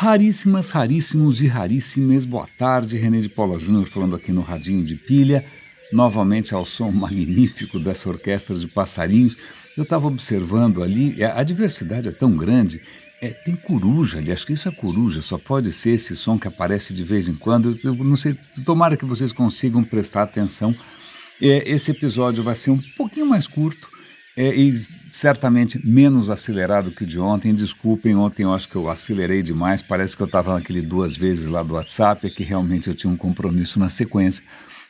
Raríssimas, raríssimos e raríssimas, boa tarde, René de Paula Júnior falando aqui no Radinho de Pilha, novamente ao som magnífico dessa orquestra de passarinhos. Eu estava observando ali, a diversidade é tão grande, tem coruja ali, acho que isso é coruja, só pode ser esse som que aparece de vez em quando. Eu não sei, tomara que vocês consigam prestar atenção. Esse episódio vai ser um pouquinho mais curto, e certamente menos acelerado que o de ontem. Desculpem, ontem eu acho que eu acelerei demais, parece que eu estava naquele 2 vezes lá do WhatsApp, é que realmente eu tinha um compromisso na sequência,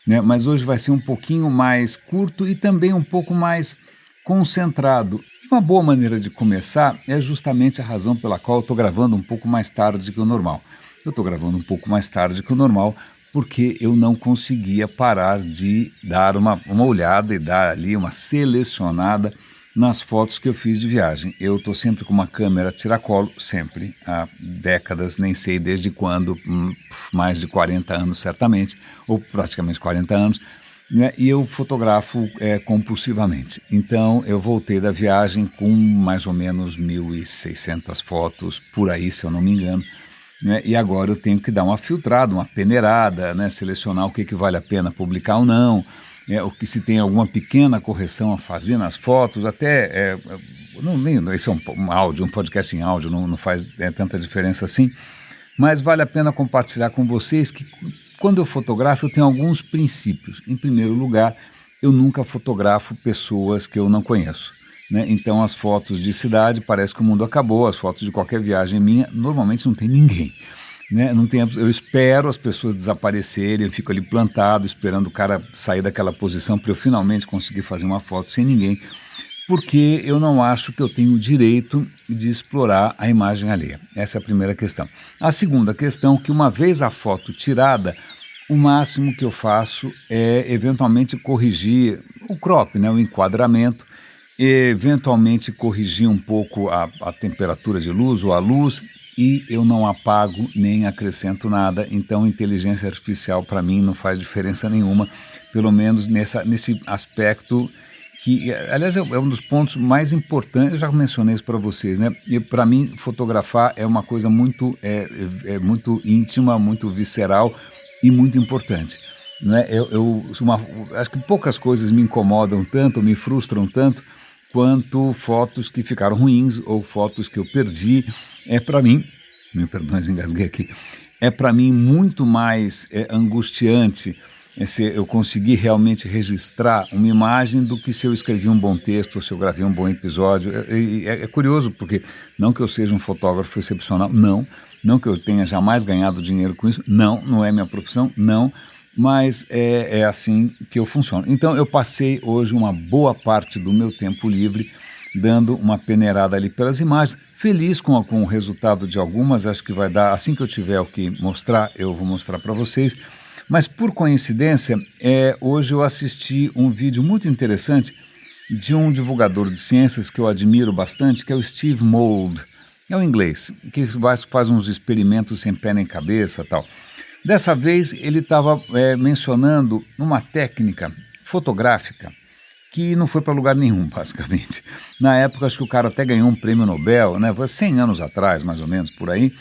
né? Mas hoje vai ser um pouquinho mais curto e também um pouco mais concentrado. Uma boa maneira de começar é justamente a razão pela qual eu estou gravando um pouco mais tarde que o normal. Eu estou gravando um pouco mais tarde que o normal porque eu não conseguia parar de dar uma olhada e dar ali uma selecionada nas fotos que eu fiz de viagem. Eu estou sempre com uma câmera tiracolo, sempre, há décadas, nem sei desde quando, mais de 40 anos certamente, ou praticamente 40 anos, né? E eu fotografo compulsivamente. Então eu voltei da viagem com mais ou menos 1.600 fotos, por aí se eu não me engano, né? E agora eu tenho que dar uma filtrada, uma peneirada, né? Selecionar o que vale a pena publicar ou não, o que se tem alguma pequena correção a fazer nas fotos, até, esse é um áudio, um podcast em áudio, não faz tanta diferença assim, mas vale a pena compartilhar com vocês que quando eu fotografo eu tenho alguns princípios. Em primeiro lugar, eu nunca fotografo pessoas que eu não conheço, né? Então as fotos de cidade parece que o mundo acabou, as fotos de qualquer viagem minha, normalmente não tem ninguém, né? Não tem, eu espero as pessoas desaparecerem, eu fico ali plantado esperando o cara sair daquela posição para eu finalmente conseguir fazer uma foto sem ninguém, porque eu não acho que eu tenho o direito de explorar a imagem alheia. Essa é a primeira questão. A segunda questão é que uma vez a foto tirada, o máximo que eu faço é eventualmente corrigir o crop, né, o enquadramento, eventualmente corrigir um pouco a temperatura de luz ou a luz, e eu não apago nem acrescento nada. Então inteligência artificial para mim não faz diferença nenhuma, pelo menos nesse aspecto que, aliás, é um dos pontos mais importantes. Eu já mencionei isso para vocês, né? E para mim fotografar é uma coisa muito, muito íntima, muito visceral e muito importante, né? Acho que poucas coisas me incomodam tanto, me frustram tanto, quanto fotos que ficaram ruins ou fotos que eu perdi. Para mim, me perdoe, engasguei aqui, para mim muito mais angustiante se eu conseguir realmente registrar uma imagem do que se eu escrevi um bom texto ou se eu gravei um bom episódio. É curioso, porque não que eu seja um fotógrafo excepcional, não que eu tenha jamais ganhado dinheiro com isso, não é minha profissão, não, mas é assim que eu funciono. Então eu passei hoje uma boa parte do meu tempo livre dando uma peneirada ali pelas imagens, feliz com o resultado de algumas. Acho que vai dar, assim que eu tiver o que mostrar, eu vou mostrar para vocês. Mas por coincidência, hoje eu assisti um vídeo muito interessante de um divulgador de ciências que eu admiro bastante, que é o Steve Mould, é um inglês, que faz uns experimentos sem pé nem cabeça e tal. Dessa vez ele estava mencionando uma técnica fotográfica que não foi para lugar nenhum, basicamente. Na época, acho que o cara até ganhou um prêmio Nobel, né? Foi 100 anos atrás, mais ou menos, por aí,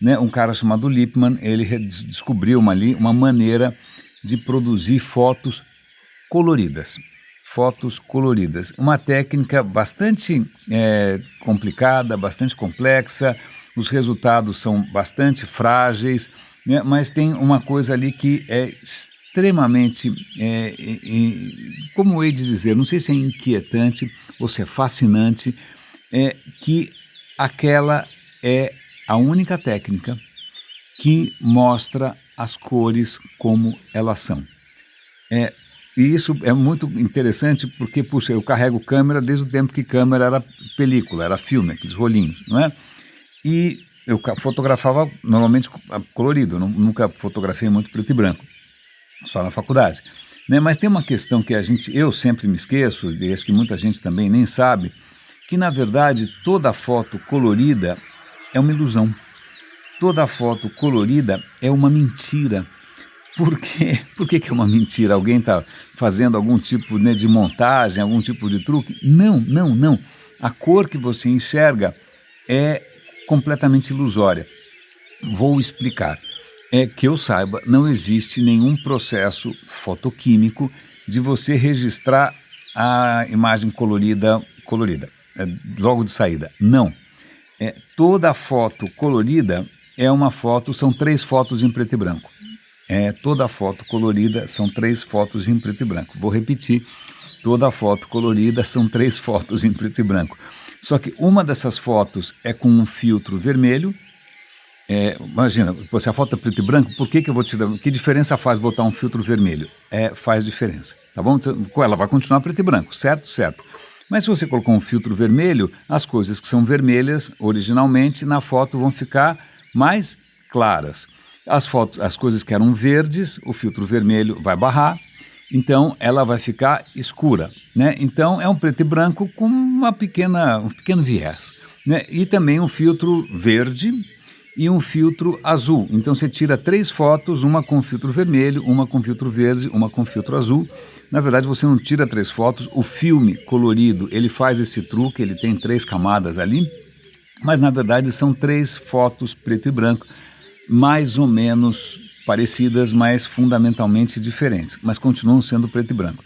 né? Um cara chamado Lippmann, ele descobriu uma maneira de produzir fotos coloridas. Fotos coloridas. Uma técnica bastante complicada, bastante complexa, os resultados são bastante frágeis, né? Mas tem uma coisa ali que é extremamente, como eu hei de dizer, não sei se é inquietante ou se é fascinante, que aquela é a única técnica que mostra as cores como elas são. E isso é muito interessante porque, puxa, eu carrego câmera desde o tempo que câmera era película, era filme, aqueles rolinhos, não é? E eu fotografava normalmente colorido, nunca fotografei muito preto e branco, só na faculdade, né? Mas tem uma questão que eu sempre me esqueço, e acho que muita gente também nem sabe, que na verdade toda foto colorida é uma ilusão. Toda foto colorida é uma mentira. Por quê? Por que é uma mentira? Alguém está fazendo algum tipo, né, de montagem, algum tipo de truque? Não. A cor que você enxerga é completamente ilusória. Vou explicar. É que eu saiba, não existe nenhum processo fotoquímico de você registrar a imagem colorida, logo de saída. Não. Toda foto colorida é uma foto, são 3 fotos em preto e branco. Toda foto colorida são 3 fotos em preto e branco. Vou repetir, toda foto colorida são 3 fotos em preto e branco. Só que uma dessas fotos é com um filtro vermelho. Imagina, se a foto é preto e branco, por que eu vou te dar? Que diferença faz botar um filtro vermelho? Faz diferença, tá bom? Então, ela vai continuar preto e branco, certo? Certo. Mas se você colocar um filtro vermelho, as coisas que são vermelhas originalmente na foto vão ficar mais claras. As coisas que eram verdes, o filtro vermelho vai barrar, então ela vai ficar escura, né? Então é um preto e branco com um pequeno viés, né? E também um filtro verde e um filtro azul. Então você tira 3 fotos, uma com filtro vermelho, uma com filtro verde, uma com filtro azul. Na verdade você não tira 3 fotos, o filme colorido ele faz esse truque, ele tem 3 camadas ali, mas na verdade são 3 fotos preto e branco, mais ou menos parecidas, mas fundamentalmente diferentes, mas continuam sendo preto e branco.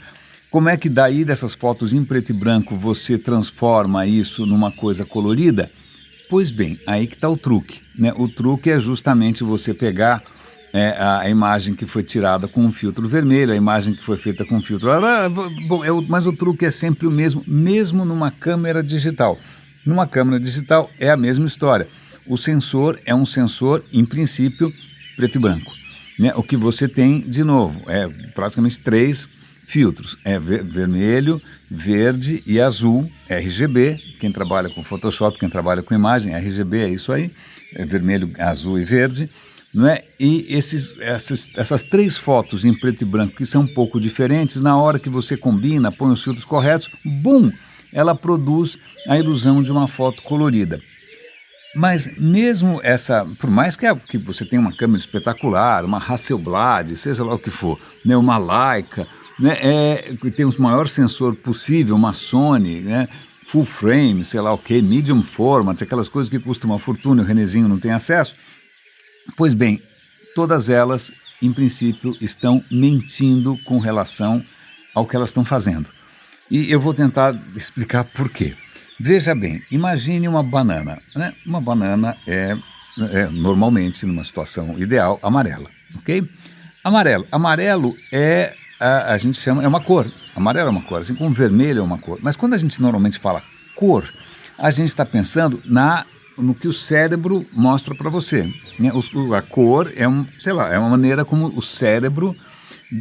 Como é que daí dessas fotos em preto e branco você transforma isso numa coisa colorida? Pois bem, aí que está o truque, né? O truque é justamente você pegar a imagem que foi tirada com um filtro vermelho, a imagem que foi feita com filtro... mas o truque é sempre o mesmo numa câmera digital. Numa câmera digital é a mesma história. O sensor é um sensor, em princípio, preto e branco, né? O que você tem, de novo, é praticamente 3 filtros. Vermelho, verde e azul, RGB. Quem trabalha com Photoshop, quem trabalha com imagem, RGB é isso aí, vermelho, azul e verde, não é? E essas 3 fotos em preto e branco que são um pouco diferentes, na hora que você combina, põe os filtros corretos, bum, ela produz a ilusão de uma foto colorida. Mas mesmo por mais que você tenha uma câmera espetacular, uma Hasselblad, seja lá o que for, né, uma Leica, né, que tem o maior sensor possível, uma Sony, né, full frame, sei lá o que, medium format, aquelas coisas que custam uma fortuna e o Renezinho não tem acesso. Pois bem, todas elas, em princípio, estão mentindo com relação ao que elas estão fazendo. E eu vou tentar explicar por quê. Veja bem, imagine uma banana, né? Uma banana é normalmente, numa situação ideal, amarela, ok? Amarelo a gente chama, é uma cor. Amarelo é uma cor, assim como vermelho é uma cor. Mas quando a gente normalmente fala cor, a gente está pensando no que o cérebro mostra para você, né? A cor é uma maneira como o cérebro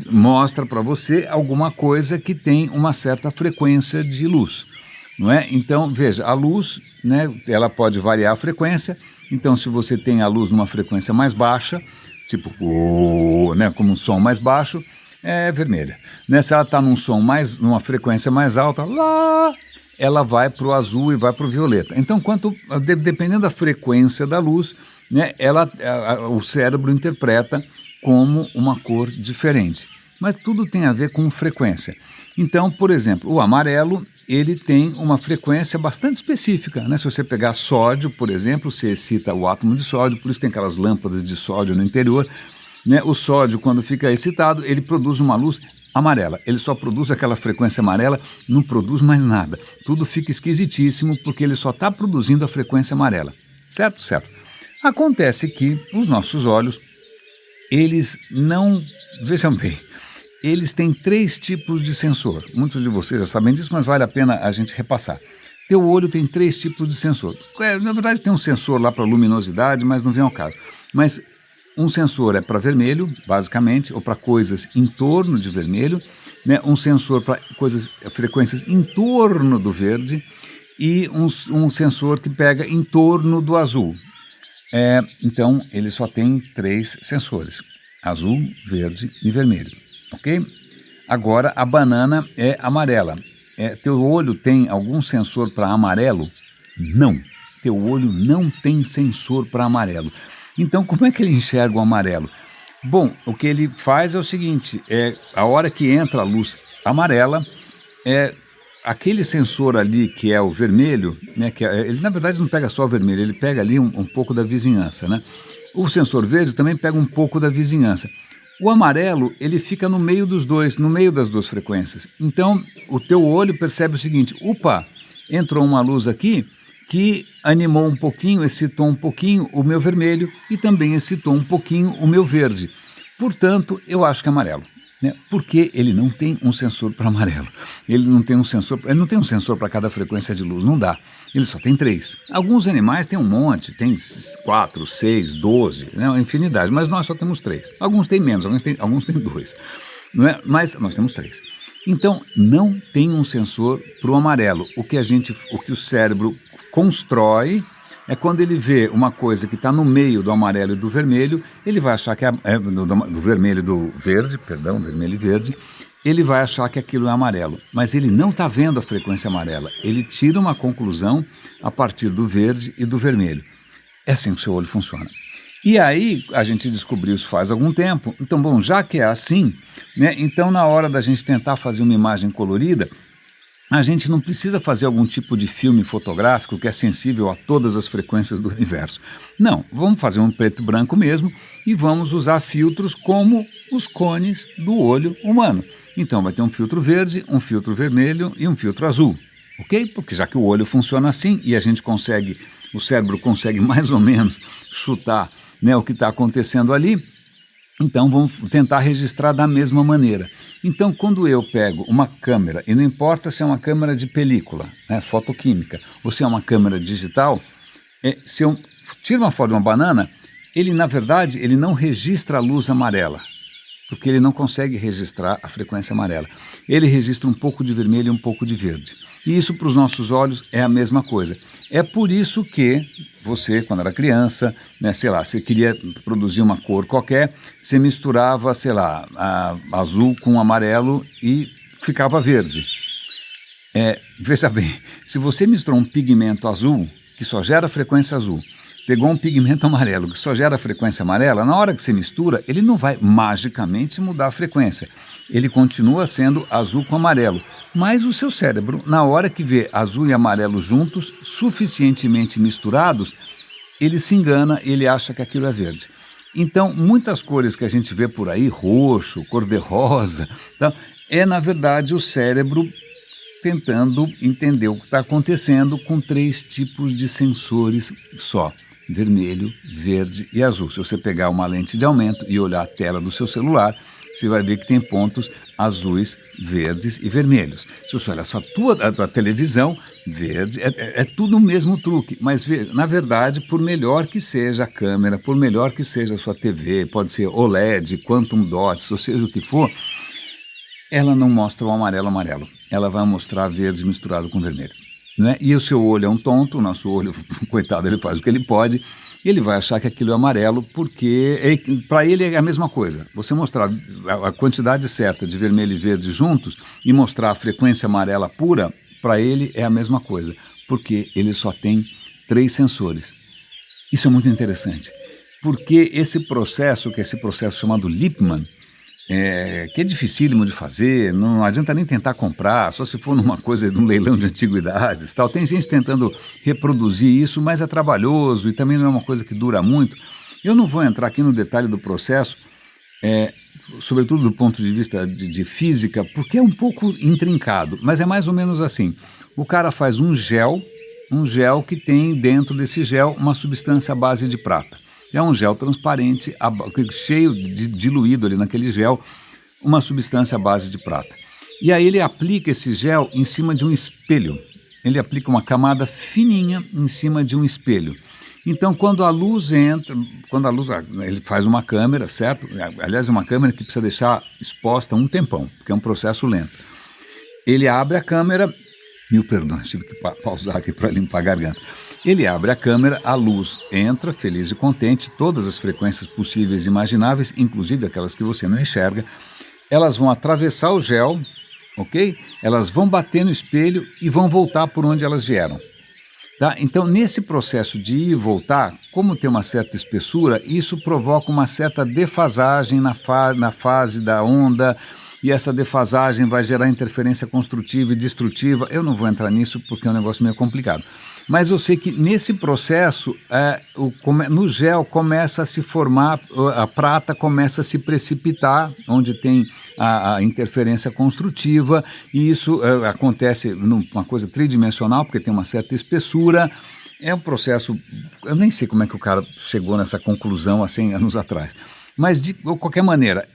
mostra para você alguma coisa que tem uma certa frequência de luz, não é? Então, veja, a luz, né, ela pode variar a frequência. Então, se você tem a luz numa frequência mais baixa, tipo, né, como um som mais baixo, é vermelha. Né? Se ela está numa frequência mais alta, lá, ela vai para o azul e vai para o violeta. Então, dependendo da frequência da luz, né, o cérebro interpreta como uma cor diferente. Mas tudo tem a ver com frequência. Então, por exemplo, o amarelo, ele tem uma frequência bastante específica, né? Se você pegar sódio, por exemplo, você excita o átomo de sódio, por isso tem aquelas lâmpadas de sódio no interior, né? O sódio, quando fica excitado, ele produz uma luz amarela. Ele só produz aquela frequência amarela, não produz mais nada. Tudo fica esquisitíssimo porque ele só está produzindo a frequência amarela. Certo? Certo. Acontece que os nossos olhos, eles não... Vejam bem, eles têm 3 tipos de sensor. Muitos de vocês já sabem disso, mas vale a pena a gente repassar. Teu olho tem 3 tipos de sensor. Na verdade tem um sensor lá para luminosidade, mas não vem ao caso. Mas um sensor é para vermelho, basicamente, ou para coisas em torno de vermelho, né? Um sensor para frequências em torno do verde e um sensor que pega em torno do azul. Então ele só tem 3 sensores, azul, verde e vermelho. Ok? Agora a banana é amarela. Teu olho tem algum sensor para amarelo? Não. Teu olho não tem sensor para amarelo. Então como é que ele enxerga o amarelo? Bom, o que ele faz é o seguinte, a hora que entra a luz amarela, aquele sensor ali que é o vermelho, né, ele na verdade não pega só o vermelho, ele pega ali um pouco da vizinhança, né? O sensor verde também pega um pouco da vizinhança. O amarelo, ele fica no meio dos dois, no meio das duas frequências. Então, o teu olho percebe o seguinte: opa, entrou uma luz aqui que animou um pouquinho, excitou um pouquinho o meu vermelho e também excitou um pouquinho o meu verde. Portanto, eu acho que é amarelo. Né? Porque ele não tem um sensor para amarelo. Ele não tem um sensor para cada frequência de luz, não dá. Ele só tem 3. Alguns animais têm um monte, tem 4, 6, 12, né? Uma infinidade, mas nós só temos 3. Alguns têm menos, alguns têm 2. Não é? Mas nós temos 3. Então, não tem um sensor para o amarelo. O que o cérebro constrói é quando ele vê uma coisa que está no meio do amarelo e do vermelho, ele vai achar que do vermelho e do verde, vermelho e verde, ele vai achar que aquilo é amarelo. Mas ele não está vendo a frequência amarela. Ele tira uma conclusão a partir do verde e do vermelho. É assim que o seu olho funciona. E aí, a gente descobriu isso faz algum tempo. Então, bom, já que é assim, né, então na hora da gente tentar fazer uma imagem colorida, a gente não precisa fazer algum tipo de filme fotográfico que é sensível a todas as frequências do universo. Não, vamos fazer um preto e branco mesmo e vamos usar filtros como os cones do olho humano. Então vai ter um filtro verde, um filtro vermelho e um filtro azul, ok? Porque já que o olho funciona assim e o cérebro consegue mais ou menos chutar, né, o que está acontecendo ali, então vamos tentar registrar da mesma maneira. Então, quando eu pego uma câmera, e não importa se é uma câmera de película, né, fotoquímica, ou se é uma câmera digital, se eu tiro uma foto de uma banana, na verdade, ele não registra a luz amarela, porque ele não consegue registrar a frequência amarela. Ele registra um pouco de vermelho e um pouco de verde. E isso, para os nossos olhos, é a mesma coisa. É por isso que você, quando era criança, né, sei lá, você queria produzir uma cor qualquer, você misturava, sei lá, azul com amarelo e ficava verde. Veja bem, se você misturou um pigmento azul, que só gera frequência azul, pegou um pigmento amarelo, que só gera frequência amarela, na hora que você mistura, ele não vai magicamente mudar a frequência. Ele continua sendo azul com amarelo. Mas o seu cérebro, na hora que vê azul e amarelo juntos, suficientemente misturados, ele se engana, ele acha que aquilo é verde. Então, muitas cores que a gente vê por aí, roxo, cor-de-rosa, tá? Na verdade, o cérebro tentando entender o que está acontecendo com 3 tipos de sensores só: vermelho, verde e azul. Se você pegar uma lente de aumento e olhar a tela do seu celular, você vai ver que tem pontos azuis, verdes e vermelhos. Se você olhar só a tua televisão, verde, é tudo o mesmo truque. Mas, na verdade, por melhor que seja a câmera, por melhor que seja a sua TV, pode ser OLED, Quantum Dots, ou seja o que for, ela não mostra o amarelo. Ela vai mostrar verde misturado com vermelho. Né? E o seu olho é um tonto, o nosso olho, coitado, ele faz o que ele pode, ele vai achar que aquilo é amarelo, porque para ele é a mesma coisa. Você mostrar a quantidade certa de vermelho e verde juntos e mostrar a frequência amarela pura, para ele é a mesma coisa, porque ele só tem 3 sensores. Isso é muito interessante, porque esse processo chamado Lippmann, que é dificílimo de fazer, não adianta nem tentar comprar, só se for numa coisa de um leilão de antiguidades, tal. Tem gente tentando reproduzir isso, mas é trabalhoso e também não é uma coisa que dura muito. Eu não vou entrar aqui no detalhe do processo, sobretudo do ponto de vista de física, porque é um pouco intrincado, mas é mais ou menos assim. O cara faz um gel que tem dentro desse gel uma substância à base de prata. É um gel transparente, cheio de diluído ali naquele gel, uma substância à base de prata. E aí ele aplica esse gel em cima de um espelho. Ele aplica uma camada fininha em cima de um espelho. Então, quando a luz entra, ele faz uma câmera, certo? Aliás, é uma câmera que precisa deixar exposta um tempão, porque é um processo lento. Ele abre a câmera, mil perdões, tive que pausar aqui para limpar a garganta. Ele abre a câmera, a luz entra, feliz e contente, todas as frequências possíveis e imagináveis, inclusive aquelas que você não enxerga, elas vão atravessar o gel, ok? Elas vão bater no espelho e vão voltar por onde elas vieram. Tá? Então, nesse processo de ir e voltar, como tem uma certa espessura, isso provoca uma certa defasagem na fase da onda, e essa defasagem vai gerar interferência construtiva e destrutiva. Eu não vou entrar nisso porque é um negócio meio complicado. Mas eu sei que nesse processo, no gel começa a se formar, a prata começa a se precipitar, onde tem a interferência construtiva, e isso acontece numa coisa tridimensional, porque tem uma certa espessura. É um processo, eu nem sei como é que o cara chegou nessa conclusão há 100 anos atrás. Mas, de qualquer maneira,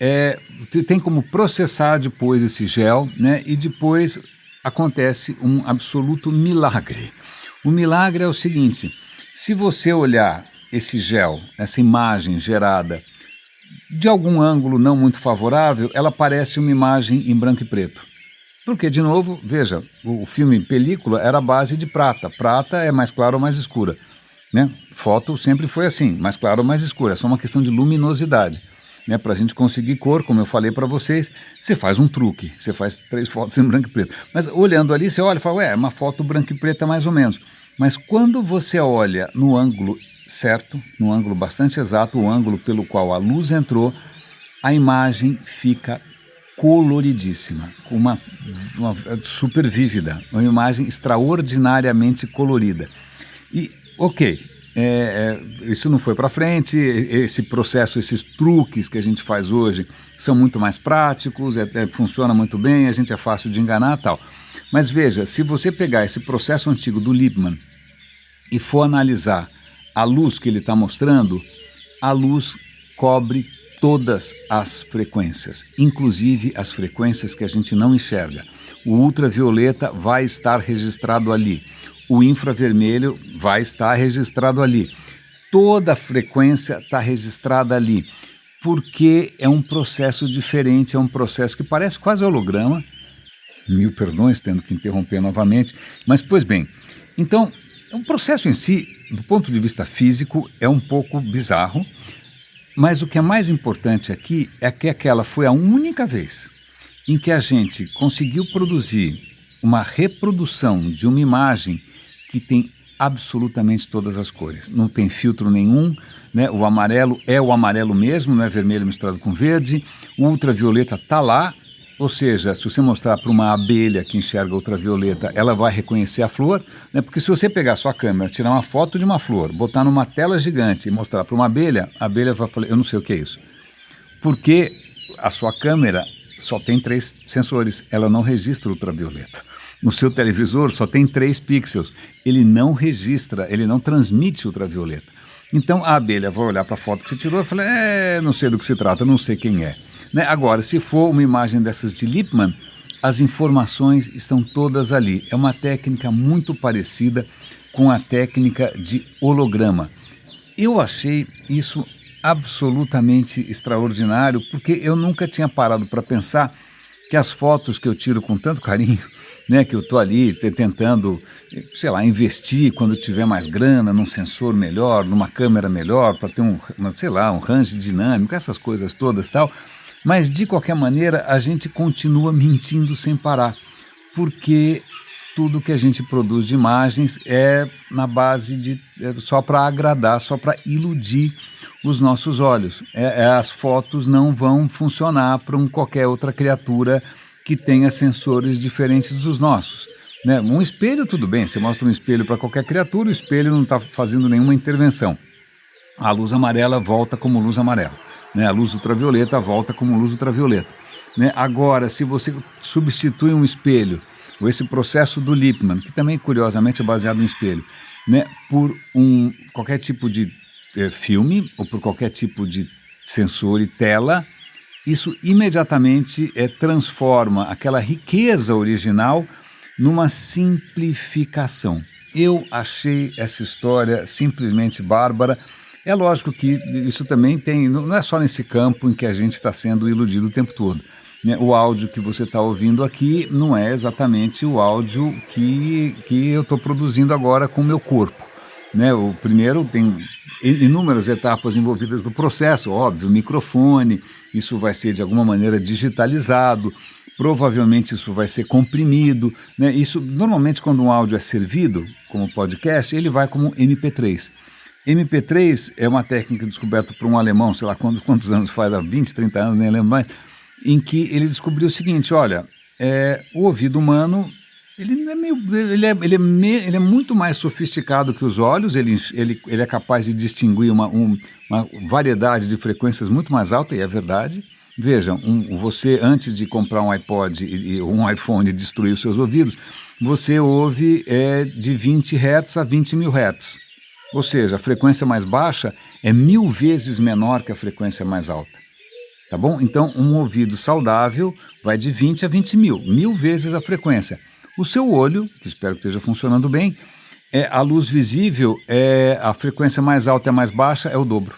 tem como processar depois esse gel, né? E depois acontece um absoluto milagre. O milagre é o seguinte: se você olhar esse gel, essa imagem gerada de algum ângulo não muito favorável, ela parece uma imagem em branco e preto. Porque, de novo, veja, o filme em película era a base de prata. Prata é mais clara ou mais escura, né? Foto sempre foi assim, mais clara ou mais escura. É só uma questão de luminosidade, né? Para a gente conseguir cor, como eu falei para vocês, você faz um truque. Você faz 3 fotos em branco e preto. Mas olhando ali, você olha e fala, é uma foto branco e preta mais ou menos. Mas quando você olha no ângulo certo, no ângulo bastante exato, o ângulo pelo qual a luz entrou, a imagem fica coloridíssima, uma super vívida, uma imagem extraordinariamente colorida. E, ok, isso não foi para frente, esse processo, esses truques que a gente faz hoje são muito mais práticos, funciona muito bem, a gente é fácil de enganar e tal. Mas veja, se você pegar esse processo antigo do Lippmann e for analisar a luz que ele está mostrando, a luz cobre todas as frequências, inclusive as frequências que a gente não enxerga. O ultravioleta vai estar registrado ali, o infravermelho vai estar registrado ali, toda a frequência está registrada ali, porque é um processo diferente, é um processo que parece quase holograma. Mil perdões, tendo que interromper novamente, mas pois bem, então o processo em si, do ponto de vista físico, é um pouco bizarro. Mas o que é mais importante aqui é que aquela foi a única vez em que a gente conseguiu produzir uma reprodução de uma imagem que tem absolutamente todas as cores. Não tem filtro nenhum, né? O amarelo é o amarelo mesmo, não é vermelho misturado com verde. O ultravioleta está lá, ou seja, se você mostrar para uma abelha que enxerga ultravioleta, ela vai reconhecer a flor, né? Porque se você pegar a sua câmera, tirar uma foto de uma flor, botar numa tela gigante e mostrar para uma abelha, a abelha vai falar, eu não sei o que é isso. Porque a sua câmera só tem 3 sensores, ela não registra ultravioleta. No seu televisor só tem 3 pixels, ele não registra, ele não transmite ultravioleta. Então a abelha vai olhar para a foto que você tirou e falar, não sei do que se trata, não sei quem é. Né? Agora, se for uma imagem dessas de Lippmann, as informações estão todas ali. É uma técnica muito parecida com a técnica de holograma. Eu achei isso absolutamente extraordinário, porque eu nunca tinha parado para pensar que as fotos que eu tiro com tanto carinho, né, que eu estou ali tentando, sei lá, investir quando tiver mais grana, num sensor melhor, numa câmera melhor, para ter um range dinâmico, essas coisas todas e tal. Mas, de qualquer maneira, a gente continua mentindo sem parar, porque tudo que a gente produz de imagens é na base de só para agradar, só para iludir os nossos olhos. As fotos não vão funcionar para qualquer outra criatura que tenha sensores diferentes dos nossos. Né? Um espelho, tudo bem, você mostra um espelho para qualquer criatura, o espelho não está fazendo nenhuma intervenção. A luz amarela volta como luz amarela. Né? A luz ultravioleta volta como luz ultravioleta. Né? Agora, se você substitui um espelho, ou esse processo do Lippmann, que também curiosamente é baseado em espelho, né? Por qualquer tipo de filme, ou por qualquer tipo de sensor e tela, isso imediatamente transforma aquela riqueza original numa simplificação. Eu achei essa história simplesmente bárbara. É lógico que isso também não é só nesse campo em que a gente está sendo iludido o tempo todo. Né? O áudio que você está ouvindo aqui não é exatamente o áudio que eu estou produzindo agora com o meu corpo. Né? O primeiro tem inúmeras etapas envolvidas no processo, óbvio, microfone, isso vai ser de alguma maneira digitalizado, provavelmente isso vai ser comprimido. Né? Isso, normalmente, quando um áudio é servido como podcast, ele vai como MP3. MP3 é uma técnica descoberta por um alemão, sei lá quantos anos faz, há 20, 30 anos, nem lembro mais, em que ele descobriu o seguinte, olha, o ouvido humano Ele não é meio, ele é muito mais sofisticado que os olhos, ele é capaz de distinguir uma variedade de frequências muito mais alta, e é verdade. Veja, você antes de comprar um iPod e um iPhone e destruir os seus ouvidos, você ouve de 20 Hz a 20 mil Hz. Ou seja, a frequência mais baixa é 1000 vezes menor que a frequência mais alta. Tá bom? Então, um ouvido saudável vai de 20 a 20 mil, 1000 vezes a frequência. O seu olho, que espero que esteja funcionando bem, a luz visível, a frequência mais alta e a mais baixa é o dobro.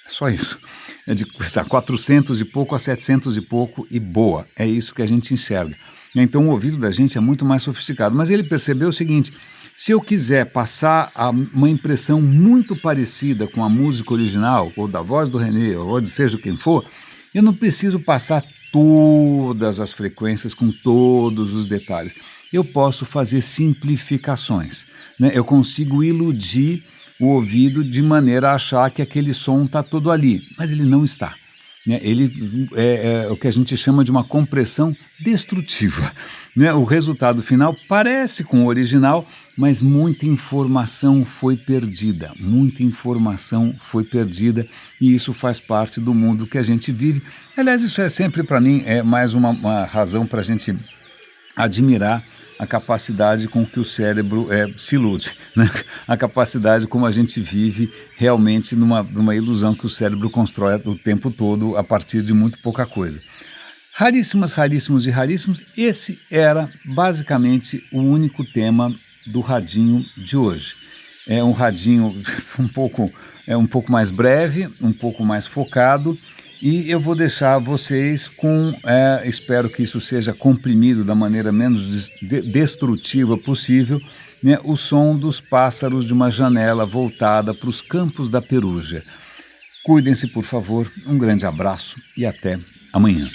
É só isso. É de 400 e pouco a 700 e pouco e boa. É isso que a gente enxerga. Então, o ouvido da gente é muito mais sofisticado. Mas ele percebeu o seguinte: se eu quiser passar uma impressão muito parecida com a música original, ou da voz do René, ou de seja quem for, eu não preciso passar todas as frequências com todos os detalhes. Eu posso fazer simplificações, né? Eu consigo iludir o ouvido de maneira a achar que aquele som está todo ali, mas ele não está, né? Ele é o que a gente chama de uma compressão destrutiva, né? O resultado final parece com o original, mas muita informação foi perdida, e isso faz parte do mundo que a gente vive. Aliás, isso é sempre, para mim, mais uma razão para a gente admirar a capacidade com que o cérebro se ilude, né? A capacidade como a gente vive realmente numa ilusão que o cérebro constrói o tempo todo a partir de muito pouca coisa. Raríssimas, raríssimos e raríssimos, esse era basicamente o único tema do radinho de hoje. É um radinho um pouco mais breve, um pouco mais focado, e eu vou deixar vocês com, espero que isso seja comprimido da maneira menos destrutiva possível, né, o som dos pássaros de uma janela voltada para os campos da Perúgia. Cuidem-se, por favor, um grande abraço e até amanhã.